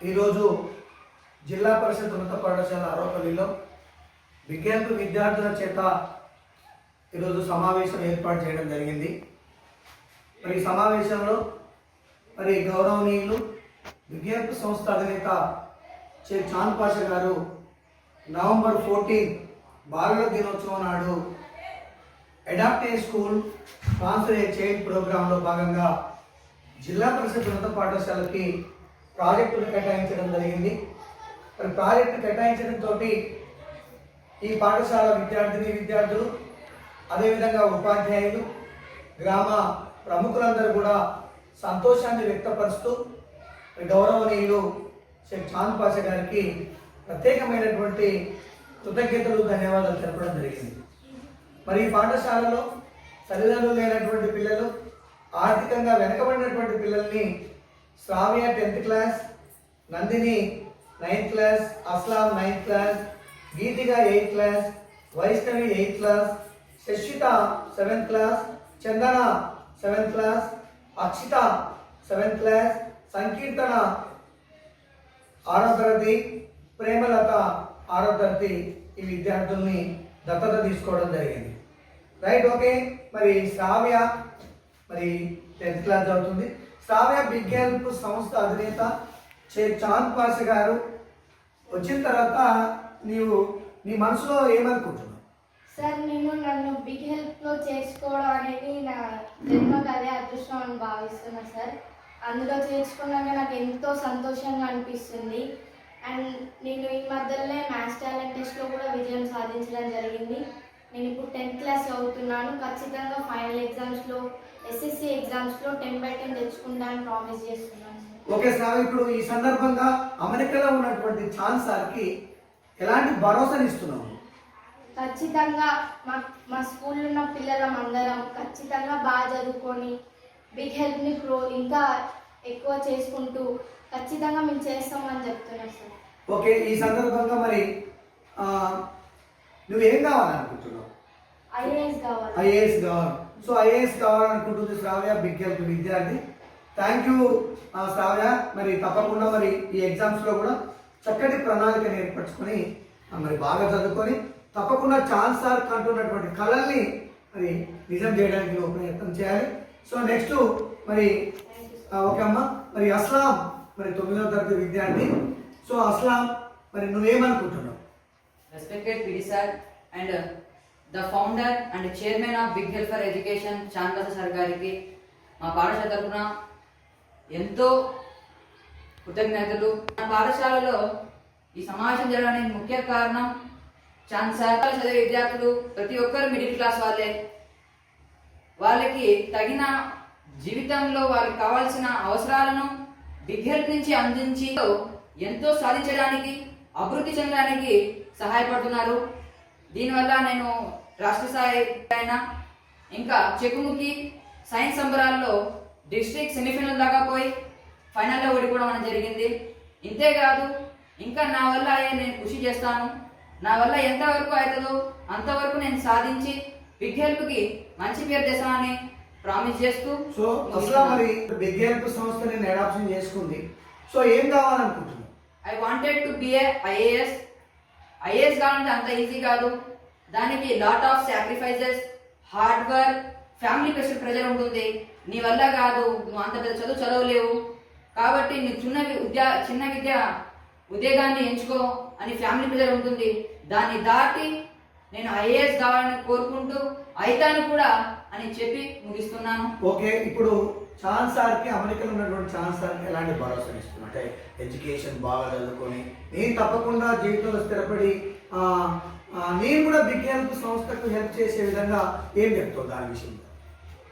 ఈరోజు జిల్లా పరిషత్ ఉన్నత పాఠశాల ఆరోపల్లిలో విజ్ఞాన విద్యార్థుల చేత ఈరోజు సమావేశం ఏర్పాటు చేయడం జరిగింది. మరి ఈ సమావేశంలో గౌరవనీయులు విజ్ఞాన సంస్థ అధినేత షేక్ చాంద్ పాషా గారు నవంబర్ 14 బాలల దినోత్సవం నాడు adopt a school sponsor a child ప్రోగ్రాంలో భాగంగా జిల్లా పరిషత్ ఉన్నత పాఠశాలకి ప్రాజెక్టులు కేటాయించడం జరిగింది. మరి ప్రాజెక్టు కేటాయించడంతో ఈ పాఠశాల విద్యార్థులు అదేవిధంగా ఉపాధ్యాయులు గ్రామ ప్రముఖులందరూ కూడా సంతోషాన్ని వ్యక్తపరుస్తూ గౌరవనీయులు షేక్ చాంద్ పాషా గారికి ప్రత్యేకమైనటువంటి కృతజ్ఞతలు ధన్యవాదాలు తెలపడం జరిగింది. మరి ఈ పాఠశాలలో తల్లిదండ్రులు లేనటువంటి పిల్లలు, ఆర్థికంగా వెనకబడినటువంటి పిల్లల్ని Shravya 10th class, Nandini 9th class, Aslam 9th class, Geethika 8th class, Vaishnavi 8th class, Sashitha 7th class, Chandana 7th class, Akshitha 7th class, Sankeerthana 6వ తరగతి, ప్రేమలత 6వ తరగతి ఈ విద్యార్థుల్ని దత్తత తీసుకోవడం జరిగింది. Right, okay. మరి శ్రావ్య 10th క్లాస్ చదువుతుంది. శ్రావ్య విజ్ఞాన సంస్థ అధినేత షేక్ చాంద్ పాషా గారు వచ్చిన తర్వాత నీ మనసులో ఏమనుకుంటున్నావు? సార్, నన్ను బిగ్ హెల్ప్లో చేర్చుకోవడం అనేది నా జన్మకు అదే అదృష్టం అని భావిస్తున్నా సార్. అందులో చేర్చుకున్నాక నాకు ఎంతో సంతోషంగా అనిపిస్తుంది. అండ్ నేను ఈ మధ్యలోనే మ్యాథ్స్ టాలెంట్ టెస్ట్లో కూడా విజయం సాధించడం జరిగింది. నేను ఇప్పుడు 10th క్లాస్ చదువుతున్నాను. ఖచ్చితంగా ఫైనల్ ఎగ్జామ్స్లో SSC ఎగ్జామ్స్లో 10/10 తెచ్చుకుంటానని ప్రామిస్ చేస్తున్నాను. ఓకే సార్, ఇప్పుడు ఈ సందర్భంగా అమెరికాలో ఉన్నటువంటి చాంద్ సార్కి ఎలాంటి భరోసాని ఇస్తున్నాము? ఖచ్చితంగా మా స్కూల్లో ఉన్న పిల్లలం అందరం ఖచ్చితంగా బాగా చదువుకొని బిగ్ హెల్ప్ని ఇంకా ఎక్కువ చేసుకుంటూ ఖచ్చితంగా మేము చేస్తామని చెప్తున్నాం సార్. ఓకే, ఈ సందర్భంగా మరి నువ్వేం కావాలనుకుంటున్నావు? ఐఏఎస్ కావాలి. సో ఐఏఎస్ కావాలనుకుంటుంది శ్రావ్య బిగ్ హెల్ప్ విద్యార్థి. థ్యాంక్ యూ శ్రావ్య. మరి తప్పకుండా మరి ఈ ఎగ్జామ్స్లో కూడా చక్కటి ప్రణాళికను ఏర్పరచుకొని మరి బాగా చదువుకొని తప్పకుండా చాంద్ సార్ కంటున్నటువంటి కళల్ని మరి నిజం చేయడానికి నువ్వు ప్రయత్నం చేయాలి. సో నెక్స్ట్ మరి ఓకే అమ్మ, మరి అస్లాం 9వ తరగతి విద్యార్థి. సో అస్లాం, మరి నువ్వేమనుకుంటున్నావు? Respected PD sir and the founder and chairman of Big Help for Education Chand Pasha sir గారికి మా పాఠశాల తరఫున ఎంతో కృతజ్ఞతలు. మా పాఠశాలలో ఈ సమావేశం జరగడానికి ముఖ్య కారణం చాంద్ సార్. చదివే విద్యార్థులు ప్రతి ఒక్కరు మిడిల్ క్లాస్ వాళ్ళే. వాళ్ళకి తగిన జీవితంలో వాళ్ళకి కావాల్సిన అవసరాలను బిగ్ హెల్ప్ నుంచి అందించి ఎంతో సాధించడానికి, అభివృద్ధి చెందడానికి సహాయపడుతున్నారు. దీనివల్ల నేను రాష్ట్ర స్థాయి అయినా ఇంకా చెకుముకి సైన్స్ సంబరాల్లో డిస్ట్రిక్ట్ సెమీఫైనల్ దాకా పోయి ఫైనల్లో ఓడిపోవడం అనేది జరిగింది. ఇంతేకాదు ఇంకా నా వల్ల నేను కృషి చేస్తాను. నా వల్ల ఎంతవరకు అవుతుందో అంతవరకు నేను సాధించి బిగ్ హెల్ప్కి మంచి పేరు తెస్తానని ప్రామిస్ చేస్తూ. సో అసలు మరి బిగ్ హెల్ప్ సంస్థ నేను అడాప్షన్ చేసుకుంది. సో ఏం కావాలనుకుంటున్నాను? I wanted to be IAS. IAS కావాలంటే అంత ఈజీ కాదు. దానికి lot of sacrifices, hard work, family pressure ఉంటుంది. నీ వల్ల కాదు, నువ్వు అంత పెద్ద చదవలేవు, కాబట్టి నువ్వు చిన్న ఉద్యోగాన్ని ఎంచుకో అని ఫ్యామిలీ ప్రెషర్ ఉంటుంది. దాన్ని దాటి నేను ఐఏఎస్ కావాలని కోరుకుంటూ అయితాను కూడా అని చెప్పి ముగిస్తున్నాను. ఓకే, ఇప్పుడు చాంద్ సార్కి అమెరికాలో ఉన్నటువంటి చాంద్ సార్కి ఎలాంటి భరోసా ఇస్తున్నా? అంటే ఎడ్యుకేషన్ బాగా చదువుకొని నేను తప్పకుండా జీవితంలో స్థిరపడి నేను కూడా బిగ్ హెల్ప్ సంస్థకు హెల్ప్ చేసే విధంగా ఏం చెప్తావు దాని విషయంలో?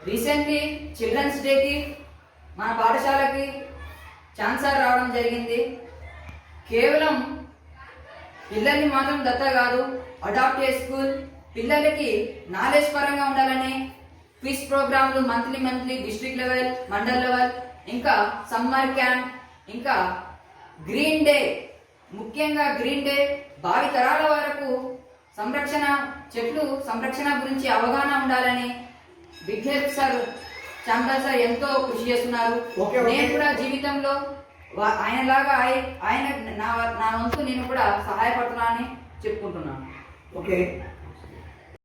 రీసెంట్లీ చిల్డ్రన్స్ డేకి మన పాఠశాలకి చాంద్ సార్ రావడం జరిగింది. కేవలం పిల్లల్ని మాత్రం దత్త కాదు, అడాప్ట్ ఏ స్కూల్ పిల్లలకి నాలెడ్జ్ పరంగా ఉండాలని క్విజ్ ప్రోగ్రాంలు monthly district level, mandal level, ఇంకా సమ్మర్ క్యాంప్, ఇంకా గ్రీన్ డే, ముఖ్యంగా గ్రీన్ డే భావి తరాల వరకు చెట్లు సంరక్షణ గురించి అవగాహన ఉండాలని big help sir chamber sir ఎంతో కృషి చేస్తున్నారు. నేను కూడా జీవితంలో ఆయనలాగా ఆయన నా వంతు నేను కూడా సహాయపడుతున్నా అని చెప్పుకుంటున్నాను. ఓకే,